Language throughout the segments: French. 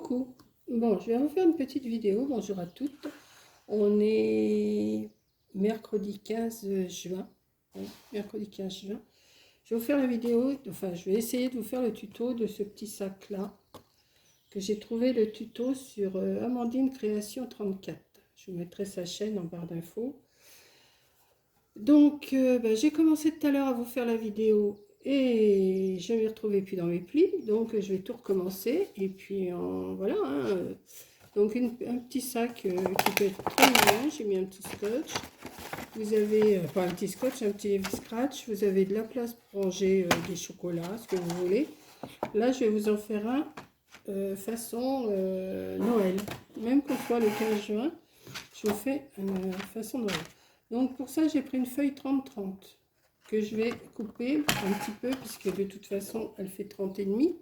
Coucou, bon, je vais vous faire une petite vidéo. Bonjour à toutes. On est mercredi 15 juin. Oui, mercredi 15 juin. Je vais vous faire la vidéo, enfin, je vais essayer de vous faire le tuto de ce petit sac-là. Que j'ai trouvé le tuto sur Amandine Création 34. Je vous mettrai sa chaîne en barre d'infos. Donc, j'ai commencé tout à l'heure à vous faire la vidéo. Et je ne m'y retrouvais plus dans mes plis, donc je vais tout recommencer. Et puis voilà, hein. Donc un petit sac qui peut être très mignon. J'ai mis un petit scotch. Vous avez, pas un petit scotch, un petit scratch. Vous avez de la place pour ranger des chocolats, ce que vous voulez. Là, je vais vous en faire un façon Noël. Même qu'on soit le 15 juin, je vous fais façon Noël. Donc pour ça, j'ai pris une feuille 30-30 que je vais couper un petit peu puisque de toute façon, elle fait 30 et demi.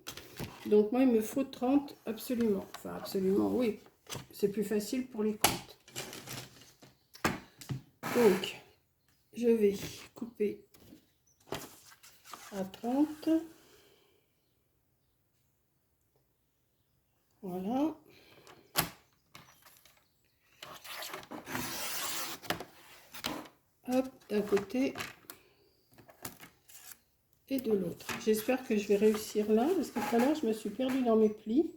Donc moi, il me faut 30 absolument. Enfin, absolument, oui. C'est plus facile pour les comptes. Donc, je vais couper à 30. Voilà. Hop, d'un côté et de l'autre. J'espère que je vais réussir là, parce que tout à l'heure, je me suis perdue dans mes plis.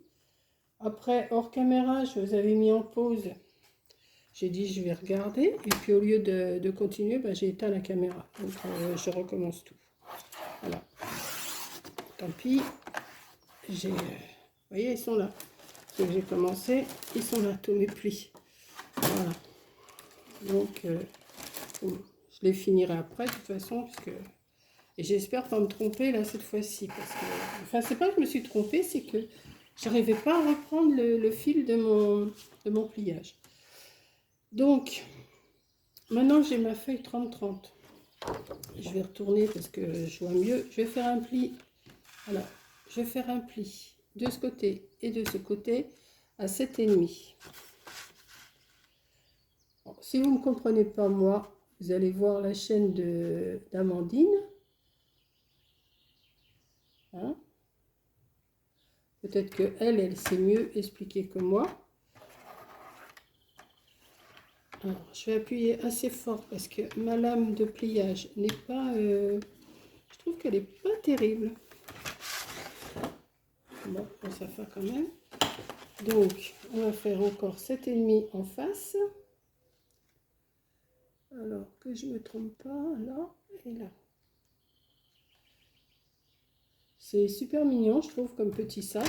Après, hors caméra, je vous avais mis en pause. J'ai dit, je vais regarder. Et puis, au lieu de continuer, j'ai éteint la caméra. Donc, je recommence tout. Voilà. Tant pis. Vous voyez, ils sont là. Ce que j'ai commencé, ils sont là, tous mes plis. Voilà. Donc, je les finirai après, de toute façon, puisque... Et j'espère pas me tromper, là, cette fois-ci. Parce que... Enfin, c'est pas que je me suis trompée, c'est que j'arrivais pas à reprendre le fil de mon pliage. Donc, maintenant que j'ai ma feuille 30-30, je vais retourner parce que je vois mieux. Je vais faire un pli. Alors, je vais faire un pli de ce côté et de ce côté à 7,5. Bon, si vous ne me comprenez pas, moi, vous allez voir la chaîne d'Amandine. Hein? Peut-être qu'elle sait mieux expliquer que moi. Alors, je vais appuyer assez fort parce que ma lame de pliage n'est pas... je trouve qu'elle n'est pas terrible. Bon, ça fait quand même. Donc, on va faire encore 7,5 en face. Alors, que je ne me trompe pas, là et là. C'est super mignon, je trouve, comme petit sac.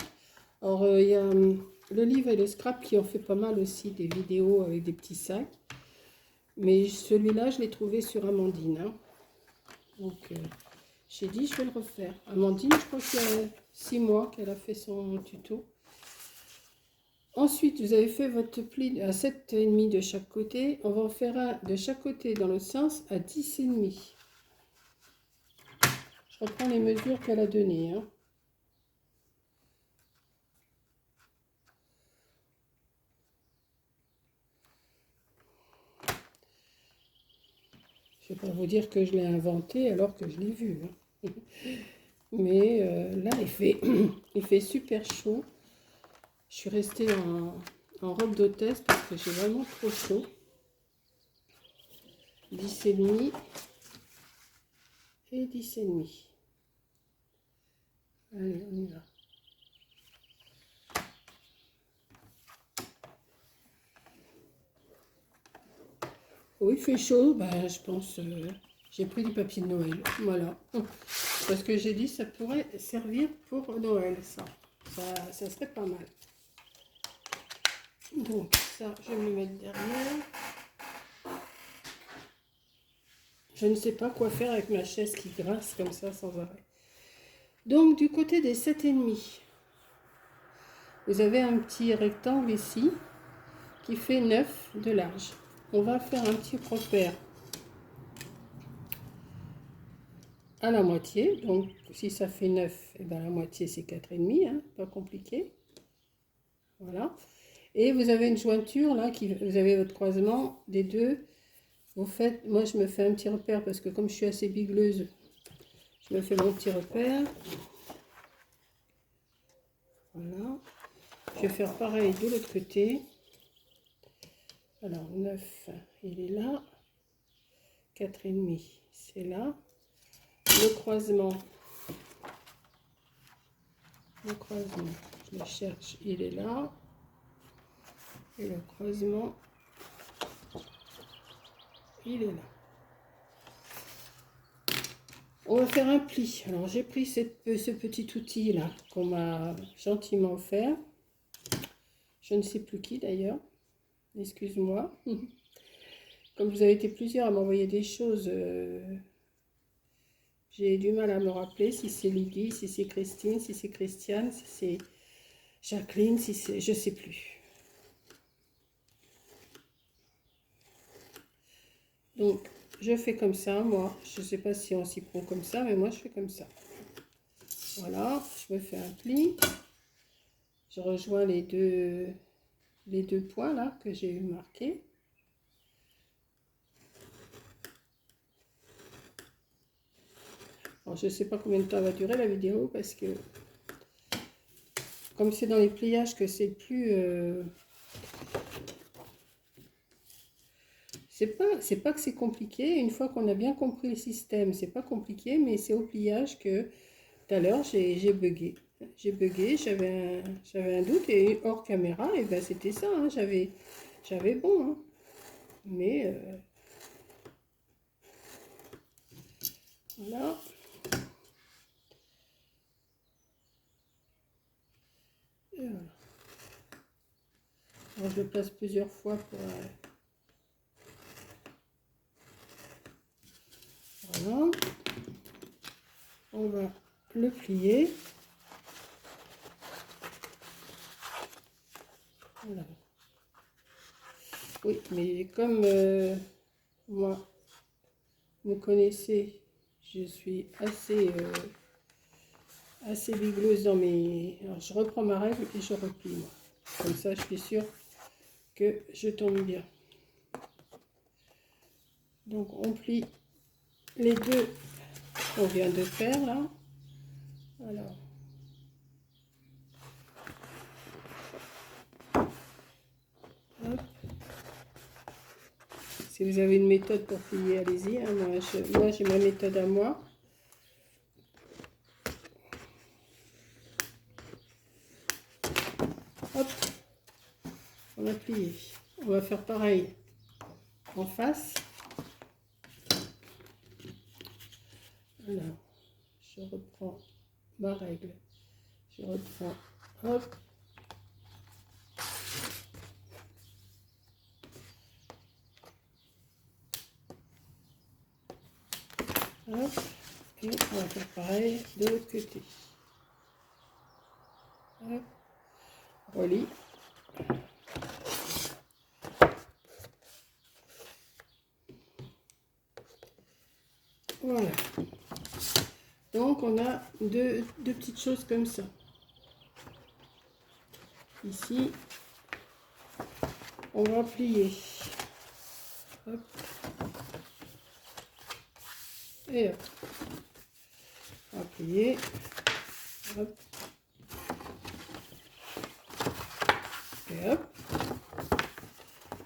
Alors, il y a le livre et le scrap qui en fait pas mal aussi, des vidéos avec des petits sacs. Mais celui-là, je l'ai trouvé sur Amandine. Hein. Donc, j'ai dit, je vais le refaire. Amandine, je crois qu'il y a 6 mois qu'elle a fait son tuto. Ensuite, vous avez fait votre pli à 7,5 de chaque côté. On va en faire un de chaque côté dans l'autre sens à 10,5. Je reprends les mesures qu'elle a données. Hein. Je ne vais pas vous dire que je l'ai inventé alors que je l'ai vu. Hein. Mais là, il fait super chaud. Je suis restée en robe d'hôtesse parce que j'ai vraiment trop chaud. 10,5 et 10,5. Allez, on y va. Oh, il fait chaud, je pense, j'ai pris du papier de Noël, voilà. Parce que j'ai dit ça pourrait servir pour Noël, ça serait pas mal. Donc ça, je vais me mettre derrière. Je ne sais pas quoi faire avec ma chaise qui grince comme ça sans arrêt. Donc du côté des 7,5, vous avez un petit rectangle ici qui fait 9 de large. On va faire un petit repère à la moitié. Donc si ça fait 9, et la moitié c'est 4,5, hein, pas compliqué. Voilà. Et vous avez une jointure là, vous avez votre croisement des deux. Vous faites, moi je me fais un petit repère parce que comme je suis assez bigleuse, je me fais mon petit repère. Voilà. Je vais faire pareil de l'autre côté. Alors 9, il est là. 4,5, c'est là. Le croisement, je le cherche, il est là. Et le croisement, il est là. On va faire un pli. Alors j'ai pris ce petit outil là qu'on m'a gentiment offert. Je ne sais plus qui d'ailleurs. Excuse-moi. Comme vous avez été plusieurs à m'envoyer des choses, j'ai du mal à me rappeler si c'est Lydie, si c'est Christine, si c'est Christiane, si c'est Jacqueline, si c'est... je ne sais plus. Donc, je fais comme ça, moi. Je ne sais pas si on s'y prend comme ça, mais moi, je fais comme ça. Voilà, je me fais un pli. Je rejoins les deux points là que j'ai marqués. Alors, je ne sais pas combien de temps va durer la vidéo parce que comme c'est dans les pliages que c'est plus... c'est pas que c'est compliqué. Une fois qu'on a bien compris le système, c'est pas compliqué, mais c'est au pliage que tout à l'heure j'ai bugué. J'ai bugué, j'avais un doute et hors caméra, et ben c'était ça, hein, j'avais bon. Hein. Mais voilà. Et voilà. Alors, je le place plusieurs fois pour... voilà. On va le plier. Voilà. Oui, mais comme moi, vous me connaissez, je suis assez bigleuse dans mes... Alors, je reprends ma règle et je replie, moi. Comme ça, je suis sûre que je tombe bien. Donc, on plie les deux qu'on vient de faire, là. Alors... hop. Si vous avez une méthode pour plier, allez-y. Hein. Moi, j'ai ma méthode à moi. Hop, on a plié. On va faire pareil en face. Alors, je reprends ma règle. Je reprends, hop. Hop. Et on va faire pareil de l'autre côté. Hop. Relie. Voilà. Donc on a deux petites choses comme ça. Ici, on va plier. Hop. Et hop. On va plier. Hop. Et hop.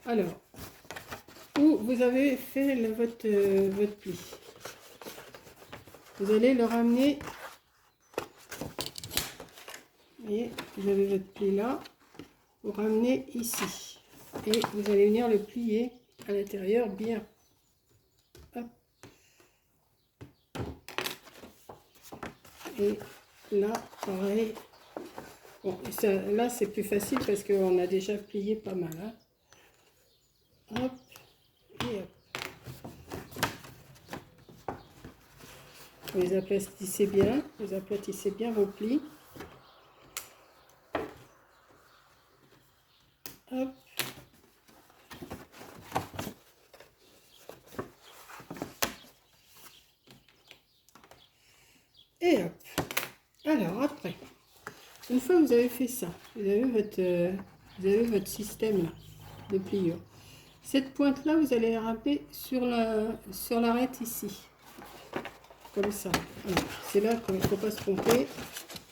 Alors, où vous avez fait votre pli. Vous allez le ramener. Vous voyez, vous avez votre pli là. Vous ramenez ici. Et vous allez venir le plier à l'intérieur bien. Hop. Et là, pareil. Bon, ça, là, c'est plus facile parce qu'on a déjà plié pas mal. Hein. Hop. Et hop. Vous aplatissez bien vos plis. Hop. Et hop. Alors après, une fois que vous avez fait ça, vous avez votre système là, de pliure. Cette pointe là, vous allez la ramener sur l'arête ici. Comme ça. C'est là qu'il ne faut pas se tromper.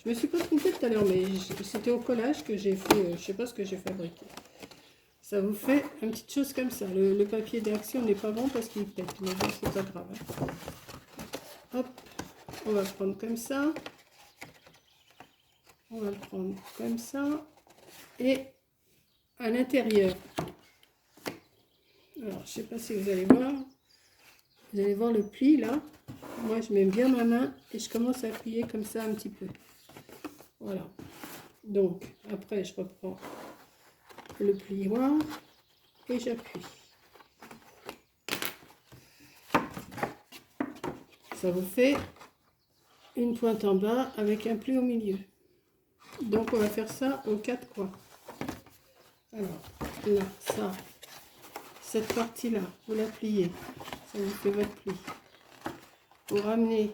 Je me suis pas trompée tout à l'heure, mais c'était au collage que j'ai fait, je sais pas ce que j'ai fabriqué. Ça vous fait une petite chose comme ça. Le papier d'action n'est pas bon parce qu'il pète, mais bon, c'est pas grave. Hein. Hop, on va prendre comme ça. On va le prendre comme ça. Et à l'intérieur. Alors, je sais pas si vous allez voir. Vous allez voir le pli là. Moi, je mets bien ma main et je commence à appuyer comme ça un petit peu. Voilà. Donc, après, je reprends le plioir et j'appuie. Ça vous fait une pointe en bas avec un pli au milieu. Donc, on va faire ça aux 4 coins. Alors, là, ça, cette partie-là, vous la pliez. Ça vous fait votre pli. Vous ramenez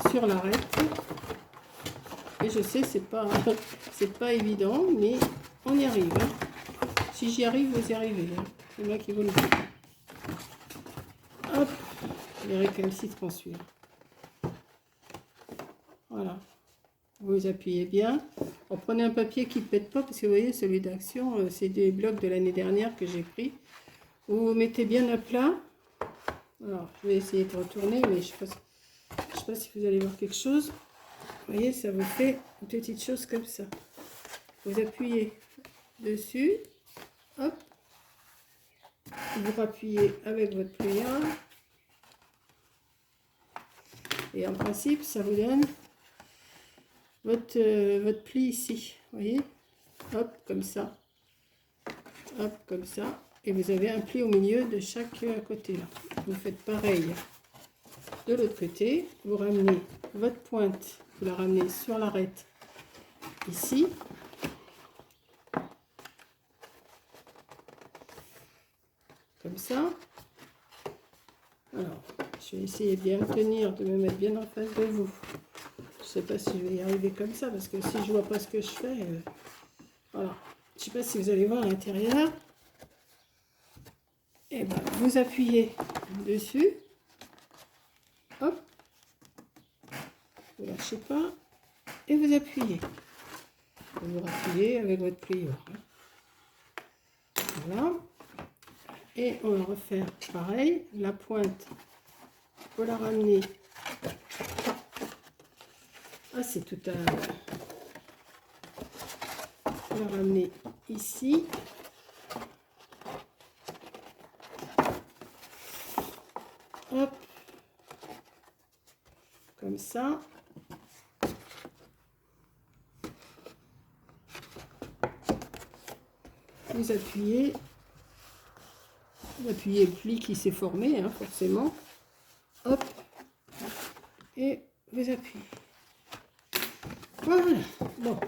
sur l'arête. Et je sais, c'est pas évident, mais on y arrive. Hein. Si j'y arrive, vous y arrivez. Hein. C'est moi qui vous le dis. Hop, les récalcitrants celui-là. Voilà. Vous appuyez bien. On prenez un papier qui ne pète pas, parce que vous voyez, celui d'action, c'est des blocs de l'année dernière que j'ai pris. Vous vous mettez bien à plat. Alors, je vais essayer de retourner, mais je ne sais pas si vous allez voir quelque chose. Vous voyez, ça vous fait une petite chose comme ça. Vous appuyez dessus. Hop. Vous rappuyez avec votre pliant. Et en principe, ça vous donne votre pli ici. Vous voyez? Hop, comme ça. Hop, comme ça. Et vous avez un pli au milieu de chaque côté là. Vous faites pareil de l'autre côté. Vous ramenez votre pointe. Vous la ramenez sur l'arête ici. Comme ça. Alors, je vais essayer de bien tenir, de me mettre bien en face de vous. Je sais pas si je vais y arriver comme ça, parce que si je vois pas ce que je fais, voilà. Je sais pas si vous allez voir à l'intérieur. Et ben, vous appuyez dessus. Hop. Vous lâchez pas. Et vous appuyez. Vous appuyez avec votre plieur. Voilà. Et on va refaire pareil. La pointe, vous la ramener. Ah, c'est tout à... Vous la ramener ici. Hop. Comme ça. Vous appuyez le pli qui s'est formé, hein, forcément. Hop. Et vous appuyez. Voilà. Bon.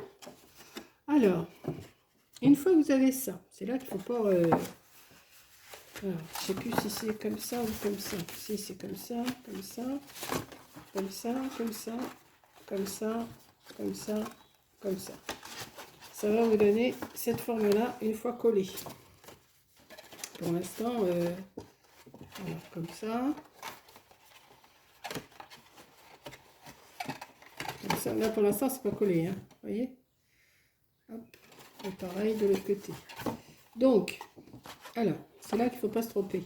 Alors, une fois que vous avez ça, c'est là qu'il ne faut pas... alors, je ne sais plus si c'est comme ça ou comme ça. Si c'est comme ça, comme ça, comme ça, comme ça, comme ça, comme ça, comme ça. Ça va vous donner cette forme-là une fois collée. Pour l'instant, comme ça. Comme ça. Là, pour l'instant, c'est pas collé. Hein. Vous voyez? Hop. Et pareil de l'autre côté. Donc, alors, c'est là qu'il ne faut pas se tromper.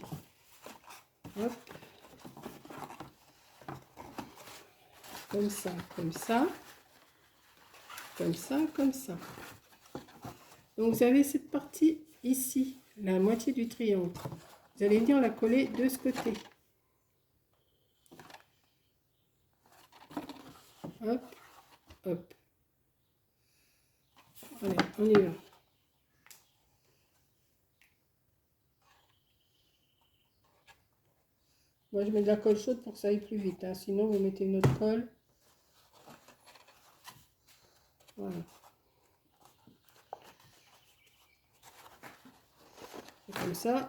Hop. Comme ça, comme ça. Comme ça, comme ça. Donc, vous avez cette partie ici, la moitié du triangle. Vous allez venir la coller de ce côté. Hop, hop. Allez, on y va. Moi, je mets de la colle chaude pour que ça aille plus vite. Hein. Sinon, vous mettez une autre colle. Voilà. Et comme ça,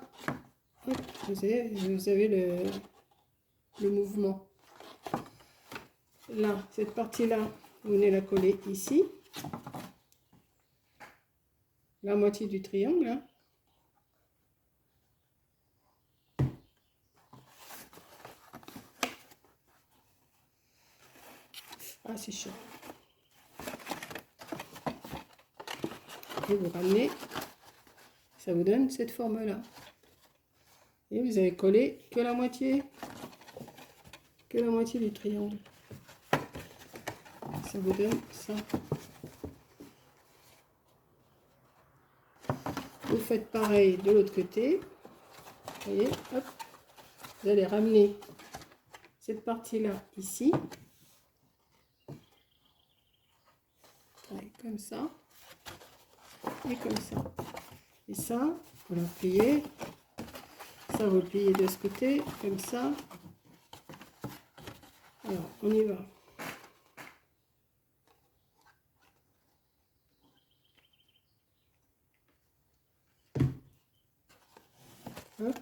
hop, vous avez le mouvement. Là, cette partie-là, vous venez la coller ici. La moitié du triangle. Hein. Ah, c'est chaud. Et vous ramenez, ça vous donne cette forme-là. Et vous avez collé que la moitié du triangle. Ça vous donne ça. Vous faites pareil de l'autre côté. Vous voyez, hop, vous allez ramener cette partie-là ici. Ouais, comme ça. Et comme ça. Et ça, vous le pliez. Ça, vous le pliez de ce côté, comme ça. Alors, on y va. Hop.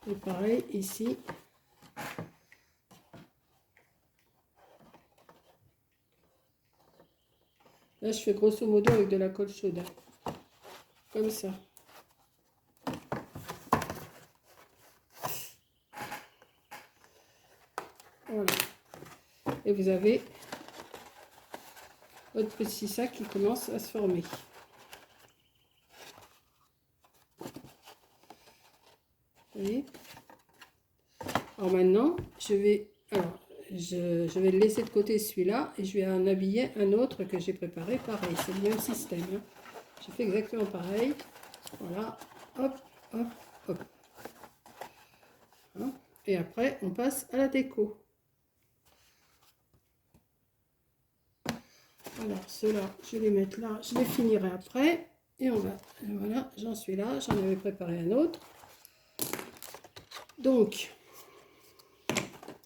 Et pareil ici. Là, je fais grosso modo avec de la colle chaude. Comme ça. Voilà. Et vous avez votre petit sac qui commence à se former. Vous voyez? Alors maintenant, je vais le laisser de côté celui-là et je vais en habiller un autre que j'ai préparé pareil. C'est le même système. Hein. J'ai fait exactement pareil. Voilà. Hop, hop, hop. Hein. Et après, on passe à la déco. Alors, ceux-là, je vais les mettre là. Je les finirai après. Et on va. Et voilà, j'en suis là. J'en avais préparé un autre. Donc,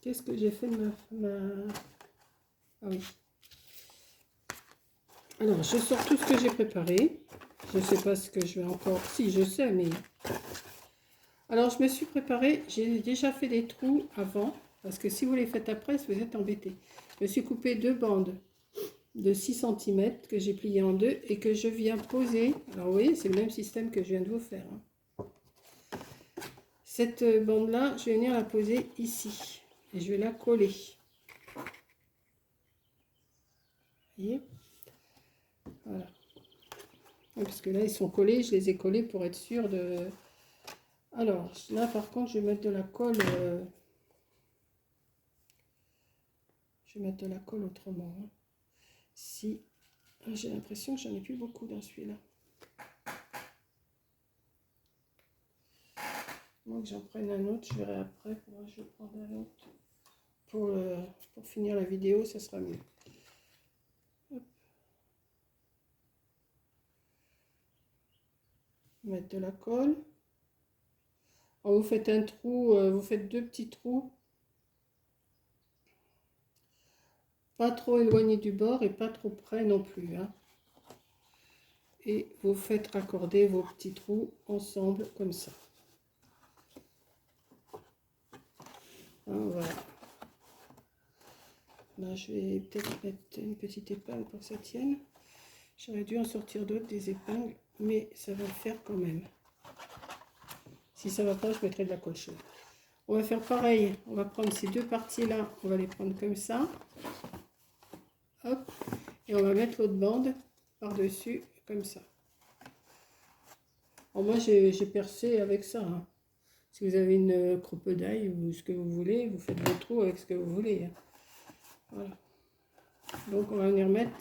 qu'est-ce que j'ai fait de Ah oui. Alors, je sors tout ce que j'ai préparé. Je ne sais pas ce que je vais encore... Si, je sais, mais... Alors, je me suis préparé. J'ai déjà fait des trous avant. Parce que si vous les faites après, vous êtes embêtés. Je me suis coupé 2 bandes de 6 cm que j'ai pliées en deux et que je viens poser. Alors, vous voyez, c'est le même système que je viens de vous faire. Hein. Cette bande-là, je vais venir la poser ici. Et je vais la coller. Vous voyez? Voilà. Parce que là, ils sont collés. Je les ai collés pour être sûr de... Alors, là, par contre, je vais mettre de la colle... Je vais mettre de la colle autrement. Hein. Si... J'ai l'impression que j'en ai plus beaucoup dans celui-là. Moi, que j'en prenne un autre, je verrai après. Je vais prendre un autre. Pour finir la vidéo, ça sera mieux. Hop. Mettre de la colle. Alors, vous faites un trou, vous faites 2 petits trous. Pas trop éloigné du bord et pas trop près non plus. Hein. Et vous faites raccorder vos petits trous ensemble comme ça. Hein, voilà. Là, je vais peut-être mettre une petite épingle pour que ça tienne. J'aurais dû en sortir d'autres, des épingles, mais ça va le faire quand même. Si ça ne va pas, je mettrai de la colle chaude. On va faire pareil. On va prendre ces 2 parties-là, on va les prendre comme ça. Hop. Et on va mettre l'autre bande par-dessus, comme ça. Alors moi, j'ai percé avec ça. Hein. Si vous avez une cropedaille ou ce que vous voulez, vous faites vos trous avec ce que vous voulez. Hein. Voilà. Donc, on va venir mettre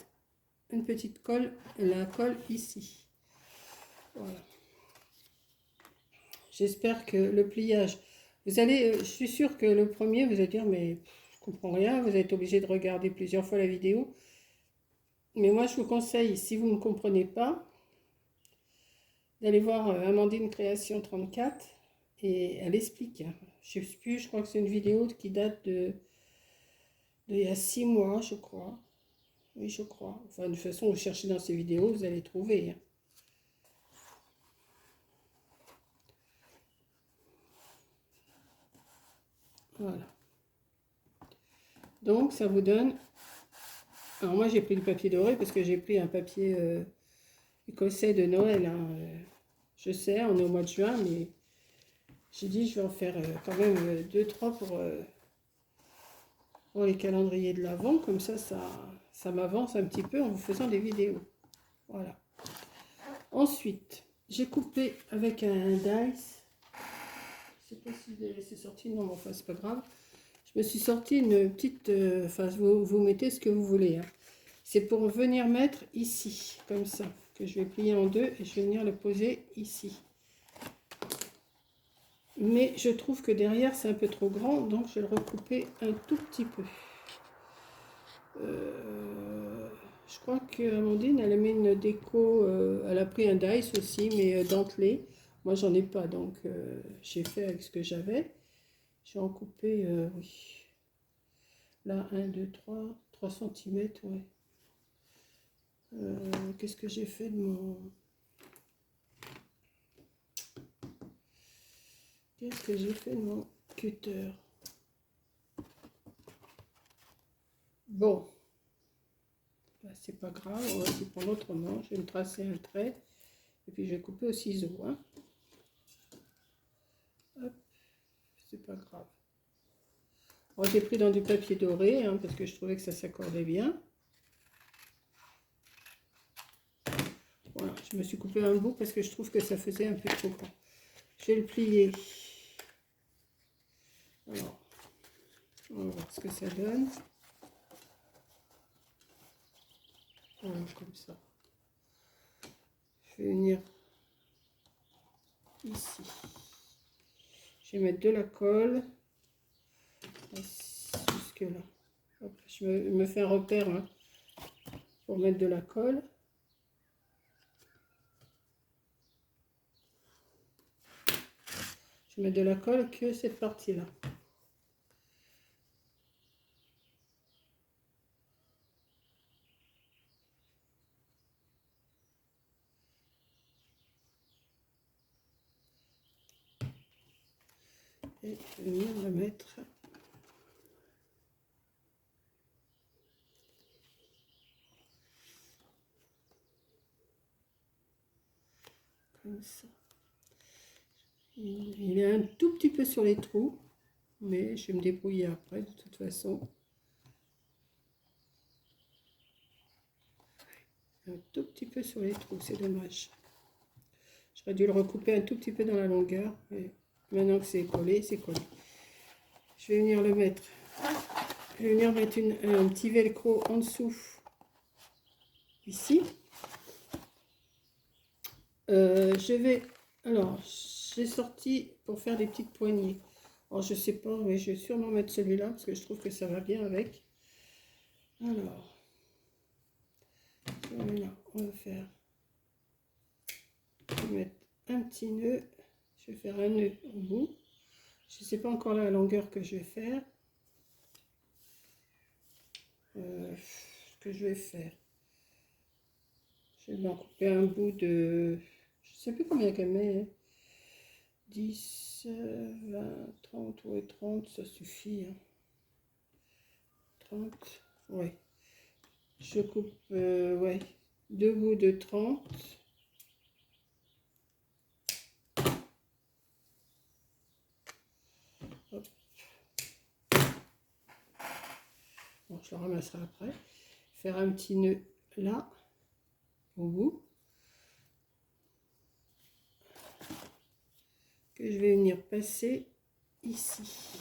une petite colle, la colle ici. Voilà. J'espère que le pliage... Vous allez, je suis sûre que le premier, vous allez dire, mais je comprends rien. Vous êtes obligé de regarder plusieurs fois la vidéo. Mais moi, je vous conseille, si vous ne comprenez pas, d'aller voir Amandine Création 34 et elle explique. Je sais plus, je crois que c'est une vidéo qui date de il y a 6 mois, je crois. Oui, je crois. Enfin, de toute façon, vous cherchez dans ces vidéos, vous allez trouver. Hein. Voilà. Donc, ça vous donne... Alors, moi, j'ai pris du papier doré parce que j'ai pris un papier écossais de Noël. Hein. Je sais, on est au mois de juin, mais J'ai dit je vais en faire quand même 2-3 pour les calendriers de l'Avent, comme ça m'avance un petit peu en vous faisant des vidéos. Voilà. Ensuite, j'ai coupé avec un dice. Je sais pas si c'est sorti, non, mais enfin c'est pas grave. Je me suis sorti une petite, enfin vous mettez ce que vous voulez. Hein. C'est pour venir mettre ici, comme ça, que je vais plier en deux et je vais venir le poser ici. Mais je trouve que derrière c'est un peu trop grand, donc je vais le recouper un tout petit peu. Je crois qu'Amandine, elle a mis une déco, elle a pris un dice aussi, mais dentelé. Moi, j'en ai pas, donc j'ai fait avec ce que j'avais. J'ai en coupé, oui. Là, 1, 2, 3 cm, ouais. Qu'est-ce que j'ai fait de mon... Qu'est-ce que j'ai fait de mon cutter? Bon. Bah, c'est pas grave, on va s'y prendre autrement. Je vais me tracer un trait. Et puis, je vais couper au ciseau, hein. Hop. C'est pas grave. J'ai pris dans du papier doré, hein, parce que je trouvais que ça s'accordait bien. Voilà, je me suis coupé un bout parce que je trouve que ça faisait un peu trop grand. Je vais le plier. Alors, on va voir ce que ça donne. Voilà, comme ça. Je vais venir ici. Je vais mettre de la colle. Jusque là. Hop, je me fais un repère hein, pour mettre de la colle. Je mets de la colle que cette partie-là. Et je vais venir la mettre. Comme ça. Il est un tout petit peu sur les trous, mais je vais me débrouiller après de toute façon. Un tout petit peu sur les trous, c'est dommage. J'aurais dû le recouper un tout petit peu dans la longueur, mais maintenant que c'est collé, c'est collé. Je vais venir le mettre. Je vais venir mettre un petit velcro en dessous, ici. Je vais, alors, j'ai sorti pour faire des petites poignées. Alors, je sais pas, mais je vais sûrement mettre celui-là parce que je trouve que ça va bien avec. Alors, voilà, on va faire. Je vais mettre un petit nœud. Je vais faire un nœud au bout. Je ne sais pas encore la longueur que je vais faire. Ce que je vais faire. Je vais en couper un bout de... Je ne sais plus combien qu'elle met. 10, 20, 30, ouais, 30, ça suffit. Hein. 30, ouais. Je coupe, ouais, 2 bouts de 30. Hop. Bon, je le ramasserai après. Faire un petit nœud là, au bout. Que je vais venir passer ici.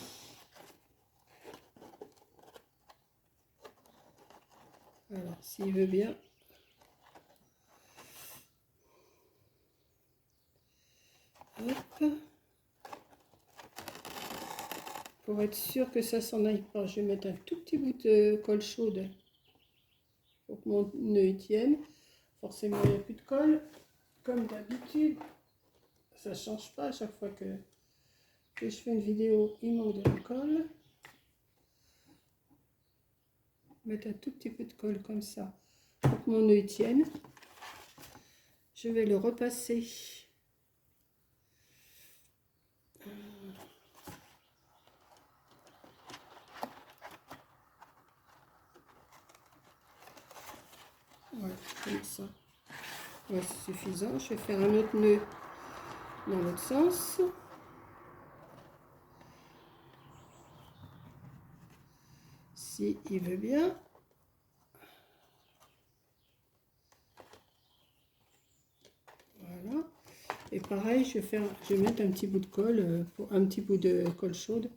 Alors, s'il veut bien. Hop. Pour être sûr que ça s'en aille pas, je vais mettre un tout petit bout de colle chaude pour que mon nœud tienne. Forcément, il n'y a plus de colle. Comme d'habitude, ça ne change pas à chaque fois que je fais une vidéo, il manque de la colle. Mettre un tout petit peu de colle comme ça pour que mon nœud tienne. Je vais le repasser. Voilà, comme ça. Ouais, c'est suffisant. Je vais faire un autre nœud dans l'autre sens. si il veut bien. Voilà. Et pareil, je vais mettre un petit bout de colle, un petit bout de colle chaude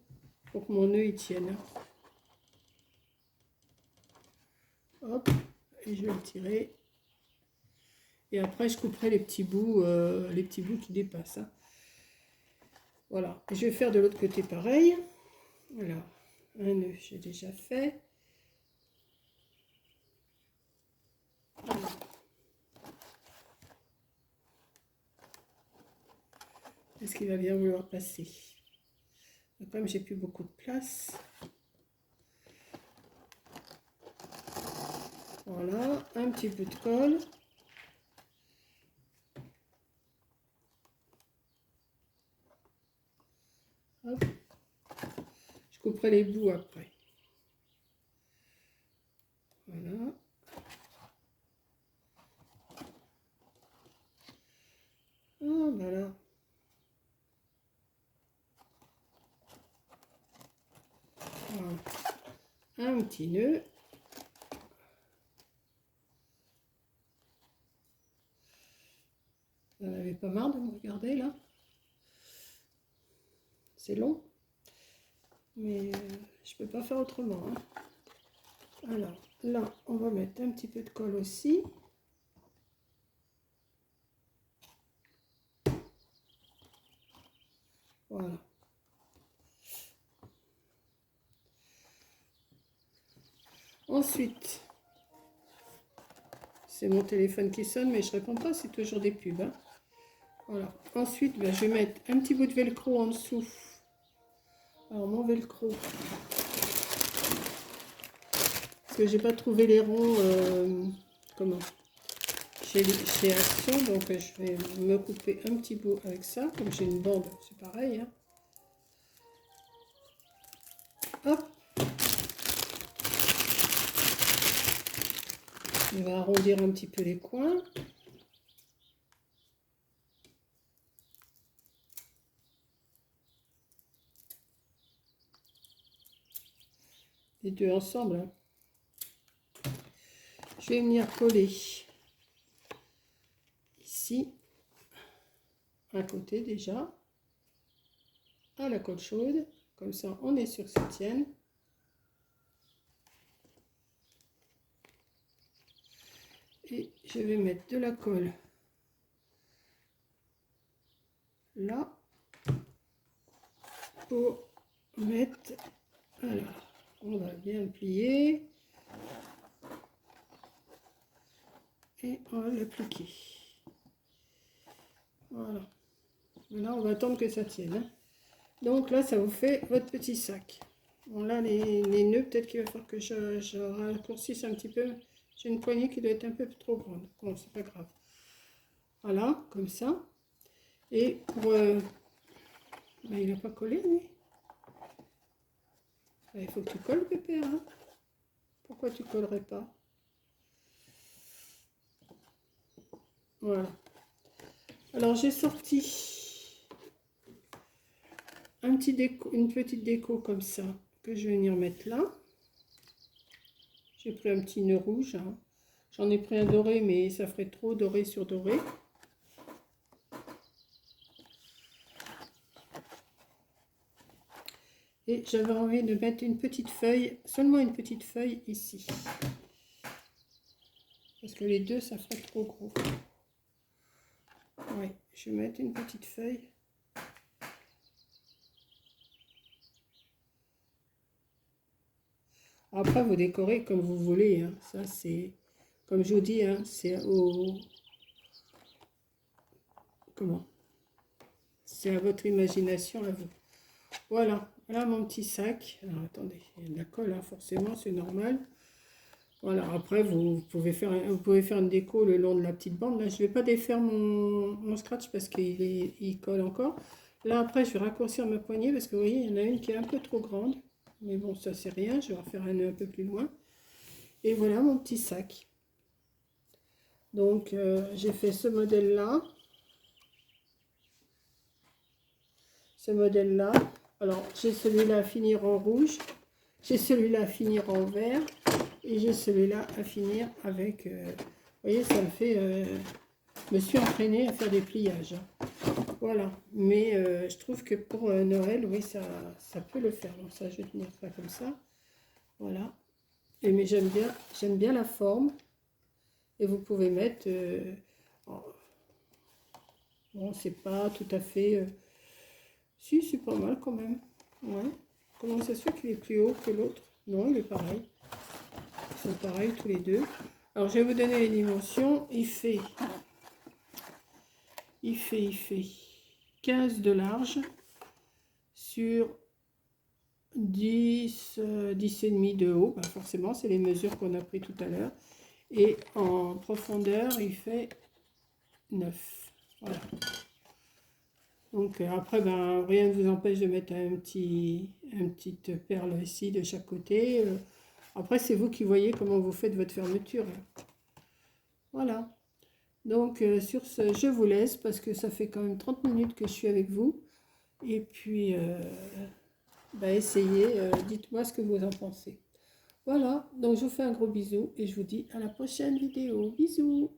pour que mon nœud il tienne. Hop, et je vais le tirer. Et après, je couperai les petits bouts qui dépassent. Hein. Voilà. Et je vais faire de l'autre côté pareil. Alors, un nœud, j'ai déjà fait. Voilà. Est-ce qu'il va bien vouloir passer? Comme j'ai plus beaucoup de place. Voilà, un petit peu de colle. Hop. Je couperai les bouts après. Voilà. Ah, voilà. Voilà. Un petit nœud. Vous n'en avez pas marre de me regarder là? C'est long, mais je peux pas faire autrement. Hein. Alors là, on va mettre un petit peu de colle aussi. Voilà. Ensuite, c'est mon téléphone qui sonne, mais je réponds pas, c'est toujours des pubs. Hein. Voilà. Ensuite, ben, je vais mettre un petit bout de velcro en dessous. Alors, mon velcro, parce que j'ai pas trouvé les ronds, chez Action, donc je vais me couper un petit bout avec ça, comme j'ai une bande, c'est pareil. Hein. Hop. On va arrondir un petit peu les coins. Les deux ensemble. Hein. Je vais venir coller ici, à côté déjà, à la colle chaude. Comme ça, on est sûr que ça tienne. Et je vais mettre de la colle là pour mettre. Alors, on va bien le plier et on va l'appliquer. Voilà. Maintenant, on va attendre que ça tienne. Hein. Donc là, ça vous fait votre petit sac. Bon, là, les nœuds, peut-être qu'il va falloir que je raccourcisse un petit peu. J'ai une poignée qui doit être un peu trop grande. Bon, c'est pas grave. Voilà, comme ça. Et pour... ben, il n'a pas collé, lui. Ben, il faut que tu colles, Pépère. Hein. Pourquoi tu collerais pas? Voilà. Alors, j'ai sorti un petit une petite déco comme ça, que je vais venir mettre là. J'ai pris un petit nœud rouge. Hein. J'en ai pris un doré, mais ça ferait trop doré sur doré. Et j'avais envie de mettre une petite feuille, seulement une petite feuille ici. Parce que les deux, ça ferait trop gros. Oui, je vais mettre une petite feuille. Après, vous décorez comme vous voulez. Hein. Ça, c'est, comme je vous dis, hein, c'est au... Comment? C'est à votre imagination, à vous. Voilà, voilà mon petit sac. Alors, attendez, il y a de la colle, hein, forcément, c'est normal. Voilà, après, vous pouvez faire une déco le long de la petite bande. Là, je ne vais pas défaire mon scratch parce qu'il colle encore. Là, après, je vais raccourcir ma poignée parce que vous voyez, il y en a une qui est un peu trop grande. Mais bon, ça, c'est rien. Je vais refaire un nœud un peu plus loin. Et voilà mon petit sac. Donc, j'ai fait ce modèle-là. Ce modèle-là. Alors, j'ai celui-là à finir en rouge. J'ai celui-là à finir en vert et j'ai celui-là à finir avec... vous voyez, ça me fait... je me suis entraînée à faire des pliages. Hein. Voilà. Mais je trouve que pour Noël, oui, ça peut le faire. Donc ça, je vais tenir ça comme ça. Voilà. Et mais j'aime bien la forme. Et vous pouvez mettre... bon, c'est pas tout à fait... si, c'est pas mal quand même. Ouais. Comment ça se fait qu'il est plus haut que l'autre? Non, il est pareil. Ils sont pareils tous les deux. Alors, je vais vous donner les dimensions. Il fait 15 de large sur 10, 10 et demi de haut. Ben forcément, c'est les mesures qu'on a pris tout à l'heure. Et en profondeur, il fait 9. Voilà. Donc après, ben, rien ne vous empêche de mettre une petite perle ici de chaque côté. Après, c'est vous qui voyez comment vous faites votre fermeture. Voilà. Donc sur ce, je vous laisse parce que ça fait quand même 30 minutes que je suis avec vous. Et puis, ben, essayez, dites-moi ce que vous en pensez. Voilà, donc je vous fais un gros bisou et je vous dis à la prochaine vidéo. Bisous!